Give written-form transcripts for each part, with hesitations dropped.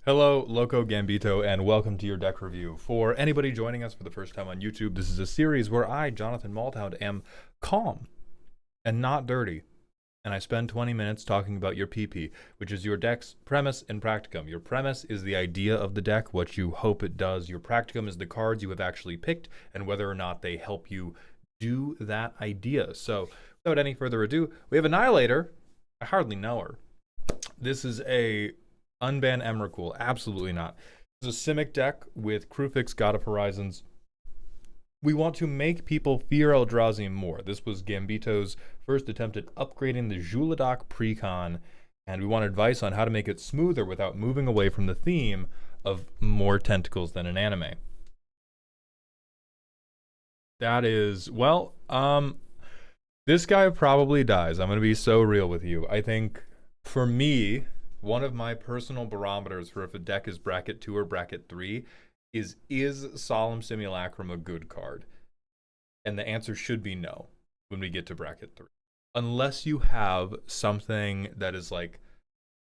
Hello, Loco Gambito, and welcome to your deck review. For anybody joining us for the first time on YouTube, this is a series where I, Jonathan Malthound, am calm and not dirty. And I spend 20 minutes talking about your PP, which is your deck's premise and practicum. Your premise is the idea of the deck, what you hope it does. Your practicum is the cards you have actually picked and whether or not they help you do that idea. So, without any further ado, we have Annihilator. I hardly know her. This is a unban Emrakul. Absolutely not. It's a Simic deck with Krufix, God of Horizons. We want to make people fear Eldrazi more. This was Gambito's first attempt at upgrading the Juladoc precon, and we want advice on how to make it smoother without moving away from the theme of more tentacles than an anime. That is, well, this guy probably dies. I'm going to be so real with you. I think, for me, one of my personal barometers for if a deck is bracket 2 or bracket 3 is Solemn Simulacrum a good card? And the answer should be no when we get to bracket 3. Unless you have something that is like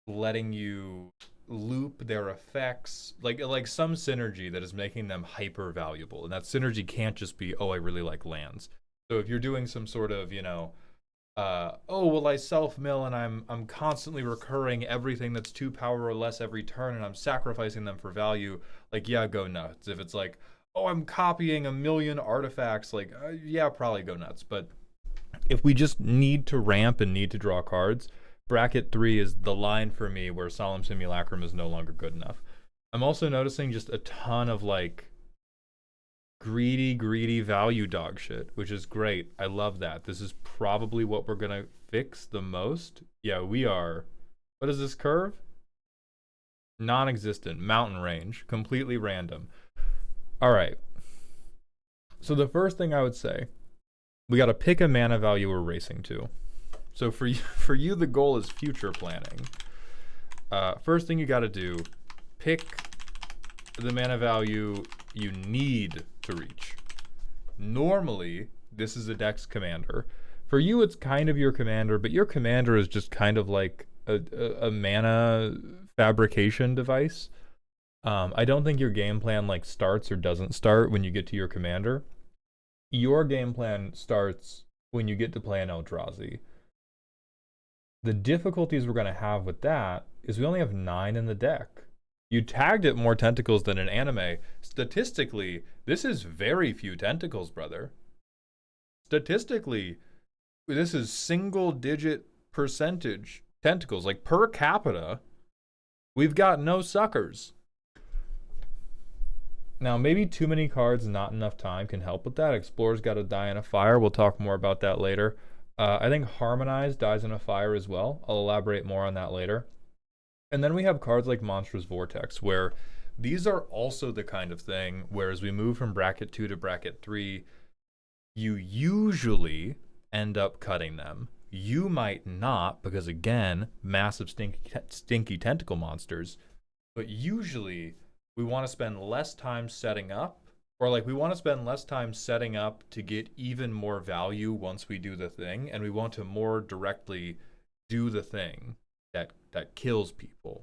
letting you loop their effects, like some synergy that is making them hyper valuable. And that synergy can't just be, oh, I really like lands. So if you're doing some sort of, oh, well, I self-mill and I'm constantly recurring everything that's 2 power or less every turn and I'm sacrificing them for value, like, yeah, go nuts. If it's like, oh, I'm copying a million artifacts, like, yeah, probably go nuts. But if we just need to ramp and need to draw cards, bracket 3 is the line for me where Solemn Simulacrum is no longer good enough. I'm also noticing just a ton of, like, greedy value dog shit, which is great. I love that. This is probably what we're gonna fix the most. Yeah, we are. What is this curve? Non-existent. Mountain range. Completely random. All right. So the first thing I would say, we got to pick a mana value we're racing to. So for you, the goal is future planning. First thing you got to do, pick the mana value you need to reach. Normally, this is a deck's commander. For you, it's kind of your commander, but your commander is just kind of like a mana fabrication device. I don't think your game plan like starts or doesn't start when you get to your commander. Your game plan starts when you get to play an Eldrazi. The difficulties we're going to have with that is we only have 9 in the deck. You tagged it more tentacles than an anime. Statistically, this is very few tentacles, brother. Statistically, this is single-digit percentage tentacles. Like, per capita, we've got no suckers. Now, maybe too many cards, not enough time can help with that. Explorer's got to die in a fire. We'll talk more about that later. I think Harmonize dies in a fire as well. I'll elaborate more on that later. And then we have cards like Monstrous Vortex, where these are also the kind of thing where as we move from bracket 2 to bracket 3, you usually end up cutting them. You might not, because again, massive stinky tentacle monsters, but usually we want to spend less time setting up, or like we want to spend less time setting up to get even more value once we do the thing, and we want to more directly do the thing that kills people.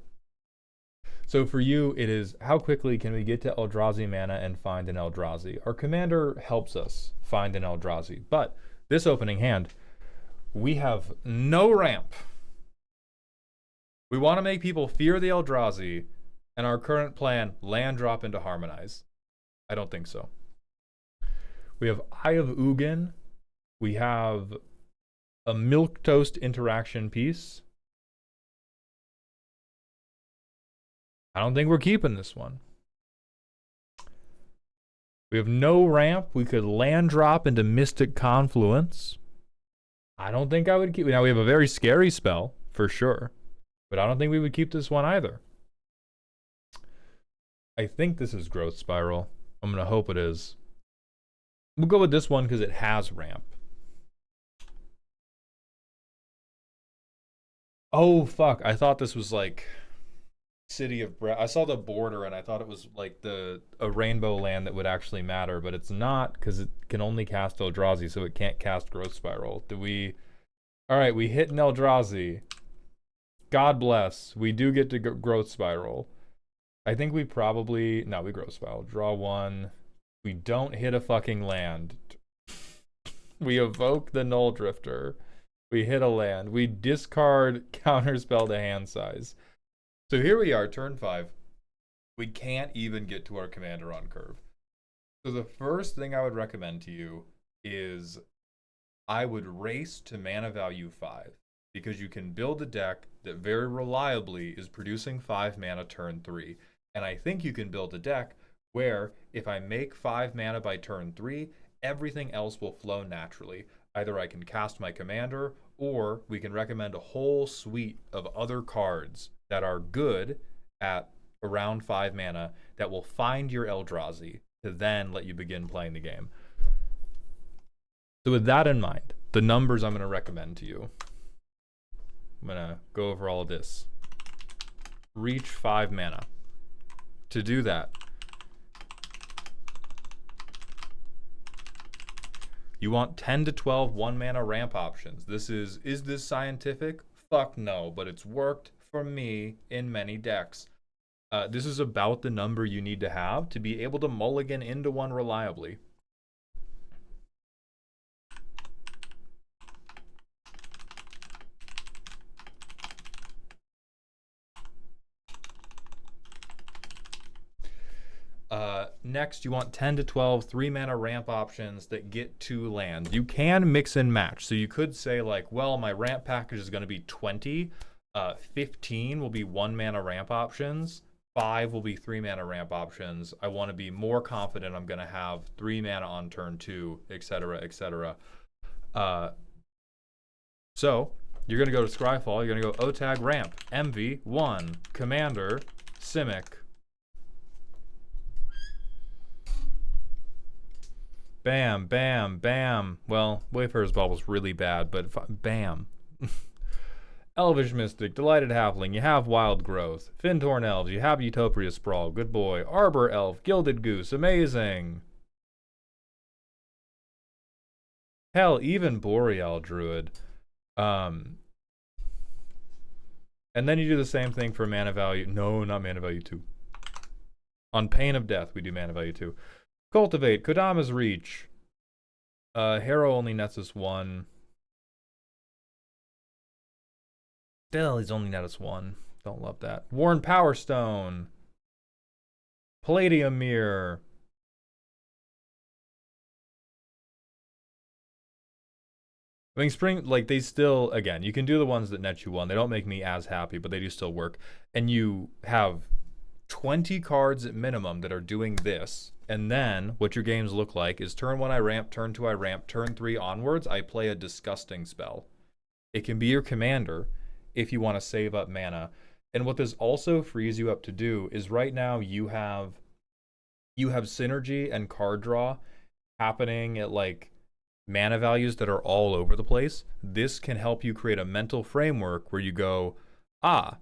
So for you, it is how quickly can we get to Eldrazi mana and find an Eldrazi? Our commander helps us find an Eldrazi, but this opening hand, we have no ramp. We want to make people fear the Eldrazi, and our current plan, land drop into Harmonize. I don't think so. We have Eye of Ugin. We have a Milquetoast interaction piece. I don't think we're keeping this one. We have no ramp. We could land drop into Mystic Confluence. I don't think I would keep. Now we have a very scary spell for sure, but I don't think we would keep this one either. I think this is Growth Spiral. I'm gonna hope it is. We'll go with this one because it has ramp. Oh fuck! I thought this was like City of I saw the border and I thought it was like a rainbow land that would actually matter, but it's not because it can only cast Eldrazi, so it can't cast Growth Spiral. All right, we hit an Eldrazi. God bless. We do get to Growth Spiral. I think we probably, no, we grow spell. Draw one. We don't hit a fucking land. We evoke the Null Drifter. We hit a land. We discard counterspell to hand size. So here we are, turn 5. We can't even get to our commander on curve. So the first thing I would recommend to you is I would race to mana value 5, because you can build a deck that very reliably is producing 5 mana turn 3. And I think you can build a deck where if I make 5 mana by turn 3, everything else will flow naturally. Either I can cast my commander, or we can recommend a whole suite of other cards that are good at around 5 mana that will find your Eldrazi to then let you begin playing the game. So with that in mind, the numbers I'm going to recommend to you, I'm going to go over all of this. Reach 5 mana. To do that, you want 10 to 12 1-mana ramp options. Is this scientific? Fuck no, but it's worked for me in many decks. This is about the number you need to have to be able to mulligan into one reliably. Next, you want 10 to 12 3-mana ramp options that get 2 lands. You can mix and match. So you could say like, well, my ramp package is going to be 20. 15 will be 1-mana ramp options. 5 will be 3-mana ramp options. I want to be more confident I'm going to have 3 mana on turn 2, etc., etc. So you're going to go to Scryfall. You're going to go OTAG ramp, MV1, Commander, Simic. Bam, bam, bam. Well, Wayfarer's Ball was really bad, but bam. Elvish Mystic, Delighted Halfling, you have Wild Growth. Fintorn Elves, you have Utopia Sprawl, good boy. Arbor Elf, Gilded Goose, amazing. Hell, even Boreal Druid. And then you do the same thing for mana value. No, not mana value 2. On pain of death, we do mana value 2. Cultivate, Kodama's Reach. Harrow only nets us 1. Still, he's only net us 1. Don't love that. Worn Power Stone. Palladium Mirror. I mean, Spring, like, they still, again, you can do the ones that net you 1. They don't make me as happy, but they do still work. And you have 20 cards at minimum that are doing this. And then what your games look like is turn 1 I ramp, turn 2 I ramp, turn 3 onwards I play a disgusting spell. It can be your commander if you want to save up mana. And what this also frees you up to do is right now you have synergy and card draw happening at like mana values that are all over the place. This can help you create a mental framework where you go, on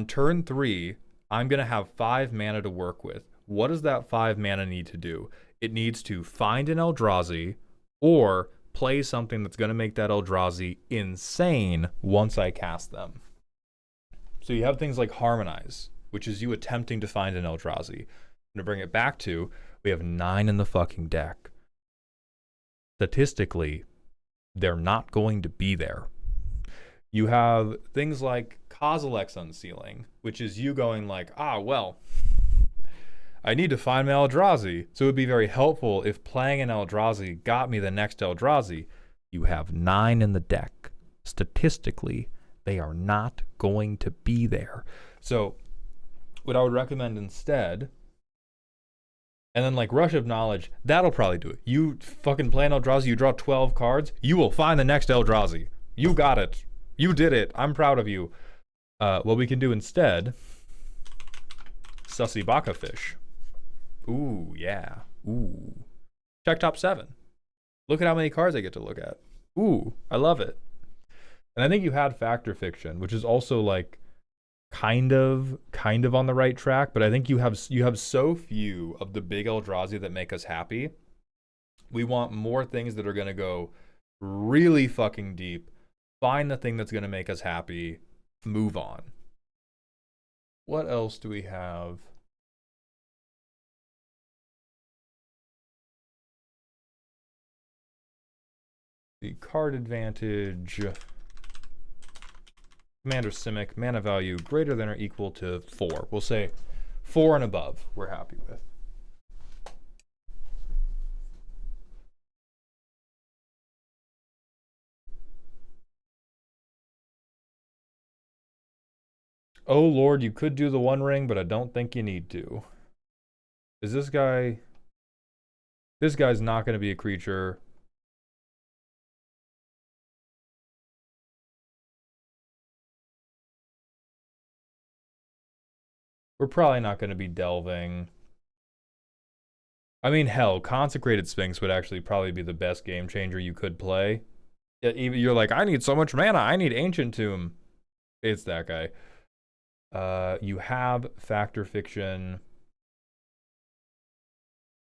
turn 3 I'm going to have 5 mana to work with. What does that 5 mana need to do? It needs to find an Eldrazi or play something that's going to make that Eldrazi insane once I cast them. So you have things like Harmonize, which is you attempting to find an Eldrazi. And to bring it back to, we have 9 in the fucking deck. Statistically, they're not going to be there. You have things like Kozilek's Unsealing, which is you going like, well, I need to find my Eldrazi. So it would be very helpful if playing an Eldrazi got me the next Eldrazi. You have 9 in the deck. Statistically, they are not going to be there. So what I would recommend instead, and then like Rush of Knowledge, that'll probably do it. You fucking play an Eldrazi, you draw 12 cards, you will find the next Eldrazi. You got it. You did it. I'm proud of you. What we can do instead, Sussy Baka Fish. Ooh, yeah. Ooh. Check top 7. Look at how many cards I get to look at. Ooh, I love it. And I think you had Factor Fiction, which is also like kind of on the right track, but I think you have so few of the big Eldrazi that make us happy. We want more things that are going to go really fucking deep, find the thing that's going to make us happy, move on. What else do we have? The card advantage. Commander Simic, mana value greater than or equal to 4. We'll say 4 and above, we're happy with. Oh Lord, you could do the One Ring, but I don't think you need to. Is this guy... This guy's not going to be a creature. We're probably not going to be delving. I mean, hell, Consecrated Sphinx would actually probably be the best game changer you could play. You're like, I need so much mana. I need Ancient Tomb. It's that guy. You have Factor Fiction.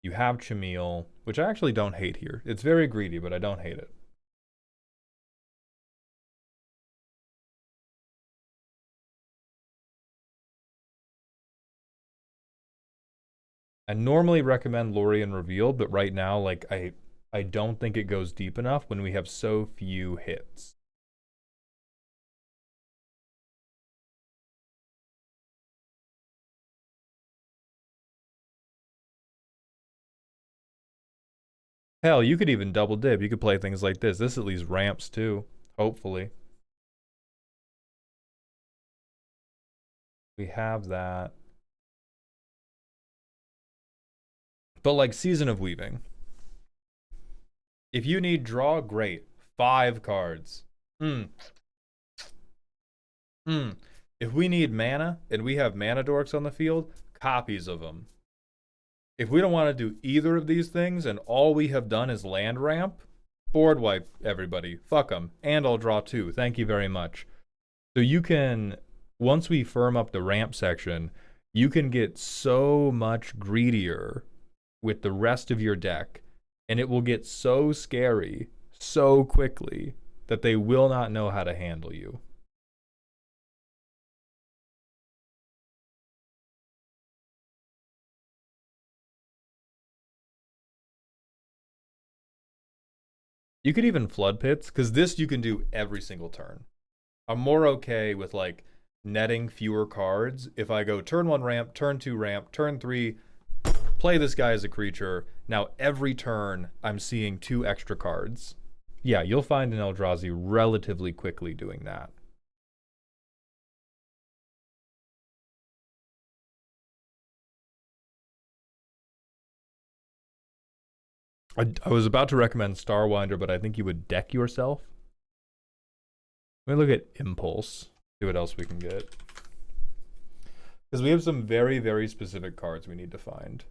You have Chameel, which I actually don't hate here. It's very greedy, but I don't hate it. I normally recommend Lorien Reveal, but right now, like, I don't think it goes deep enough when we have so few hits. Hell, you could even double dip. You could play things like this. This at least ramps too, hopefully. We have that. But like Season of Weaving. If you need draw, great. 5 cards. If we need mana and we have mana dorks on the field, copies of them. If we don't want to do either of these things and all we have done is land ramp, board wipe everybody. Fuck them. And I'll draw 2. Thank you very much. So you can, once we firm up the ramp section, you can get so much greedier with the rest of your deck, and it will get so scary so quickly that they will not know how to handle you. You could even flood pits, because this you can do every single turn. I'm more okay with like netting fewer cards if I go turn 1 ramp, turn 2 ramp, turn 3, play this guy as a creature. Now every turn I'm seeing 2 extra cards. Yeah, you'll find an Eldrazi relatively quickly doing that. I was about to recommend Starwinder, but I think you would deck yourself. Let me look at Impulse. See what else we can get. Because we have some very, very specific cards we need to find.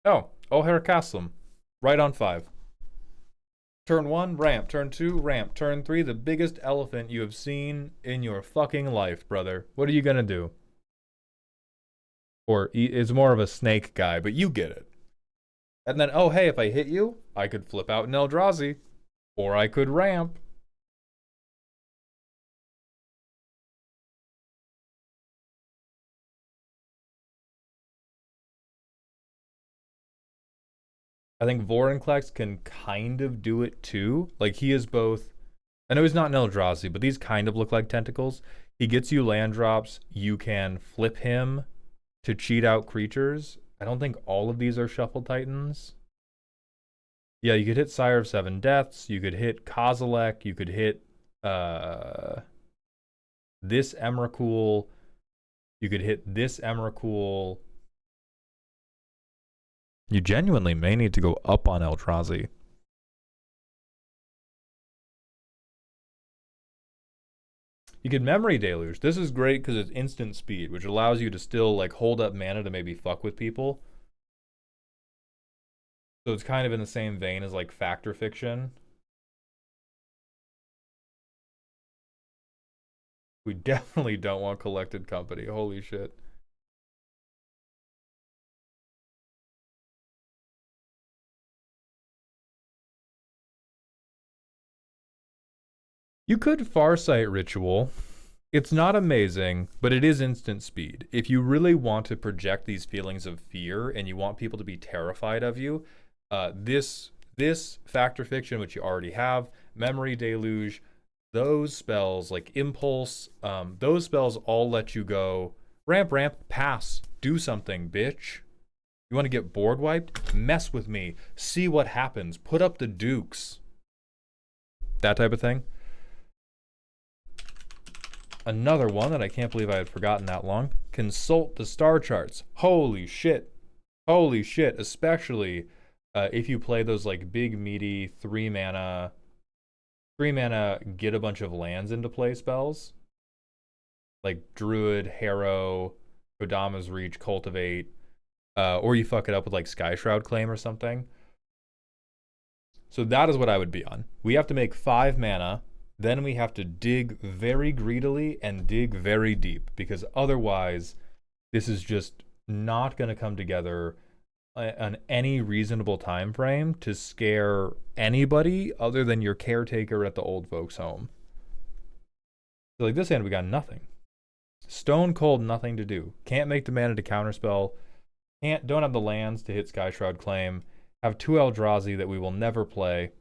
Oh, O'Hare Castlem. Right on 5. Turn 1, ramp. Turn 2, ramp. Turn 3, the biggest elephant you have seen in your fucking life, brother. What are you gonna do? Or it's more of a snake guy, but you get it. And then, oh, hey, if I hit you, I could flip out an Eldrazi. Or I could ramp. I think Vorinclex can kind of do it too. Like, he is both... I know he's not an Eldrazi, but these kind of look like tentacles. He gets you land drops. You can flip him to cheat out creatures. I don't think all of these are Shuffle Titans. Yeah, you could hit Sire of Seven Deaths. You could hit Kozilek. You could hit this Emrakul. You could hit this Emrakul. You genuinely may need to go up on Eldrazi. You could Memory Deluge. This is great because it's instant speed, which allows you to still like hold up mana to maybe fuck with people. So it's kind of in the same vein as like Factor Fiction. We definitely don't want Collected Company. Holy shit. You could Farsight Ritual. It's not amazing, but it is instant speed. If you really want to project these feelings of fear and you want people to be terrified of you, this Fact or Fiction, which you already have, Memory Deluge, those spells like Impulse, those spells all let you go ramp, pass, do something, bitch. You want to get board wiped? Mess with me. See what happens. Put up the dukes. That type of thing. Another one that I can't believe I had forgotten that long. Consult the star charts. Holy shit. Holy shit. Especially if you play those like big meaty 3-mana get a bunch of lands into play spells. Like Druid, Harrow, Kodama's Reach, Cultivate. Or you fuck it up with like Skyshroud Claim or something. So that is what I would be on. We have to make 5 mana. Then we have to dig very greedily and dig very deep, because otherwise this is just not going to come together on any reasonable time frame to scare anybody other than your caretaker at the old folks' home. So like this hand, we got nothing. Stone cold, nothing to do. Can't make the mana to counterspell. Don't have the lands to hit Skyshroud Claim. Have 2 Eldrazi that we will never play.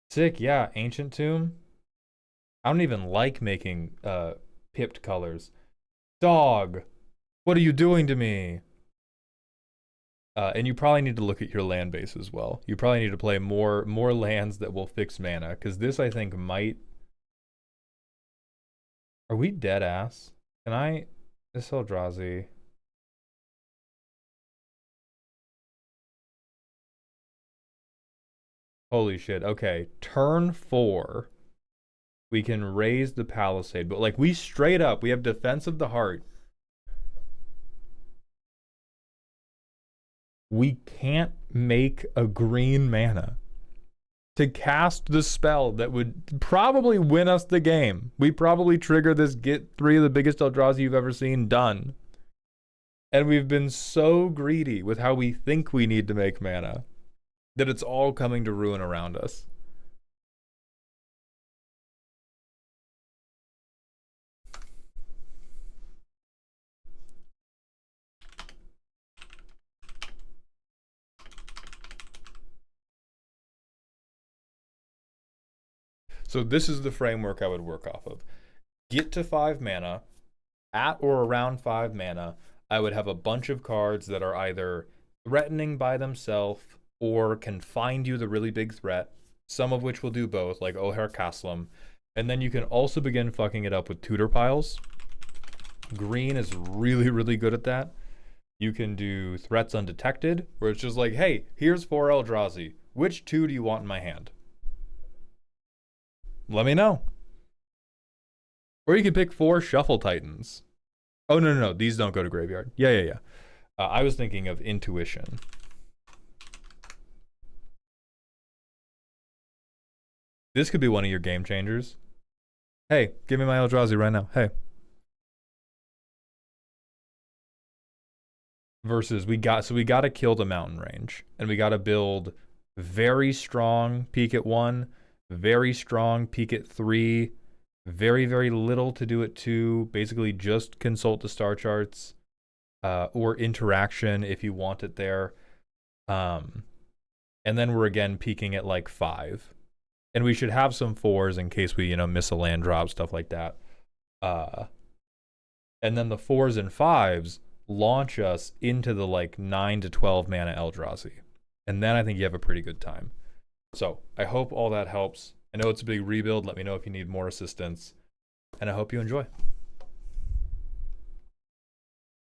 Sick, yeah, Ancient Tomb. I don't even like making pipped colors. Dog, what are you doing to me? And you probably need to look at your land base as well. You probably need to play more lands that will fix mana, because this, I think, might... Are we dead ass? Can I... This Eldrazi... Holy shit, okay. Turn 4. We can raise the Palisade, but like we straight up, we have Defense of the Heart. We can't make a green mana to cast the spell that would probably win us the game. We probably trigger this, get 3 of the biggest Eldrazi you've ever seen, done. And we've been so greedy with how we think we need to make mana that it's all coming to ruin around us. So this is the framework I would work off of. Get to 5 mana. At or around 5 mana, I would have a bunch of cards that are either threatening by themselves or can find you the really big threat, some of which will do both, like Oher Kaslam. And then you can also begin fucking it up with tutor piles. Green is really, really good at that. You can do threats undetected, where it's just like, hey, here's 4 Eldrazi. Which 2 do you want in my hand? Let me know. Or you could pick 4 Shuffle Titans. Oh, no. These don't go to graveyard. Yeah. I was thinking of Intuition. This could be one of your game changers. Hey, give me my Eldrazi right now. Hey. Versus we got to kill the mountain range. And we got to build very strong peak at 1, very strong peak at 3, very, very little to do at 2. Basically just consult the star charts or interaction if you want it there. And then we're again peaking at like 5. And we should have some 4s in case we, miss a land drop, stuff like that. And then the 4s and 5s launch us into the like 9 to 12 mana Eldrazi. And then I think you have a pretty good time. So I hope all that helps. I know it's a big rebuild. Let me know if you need more assistance. And I hope you enjoy.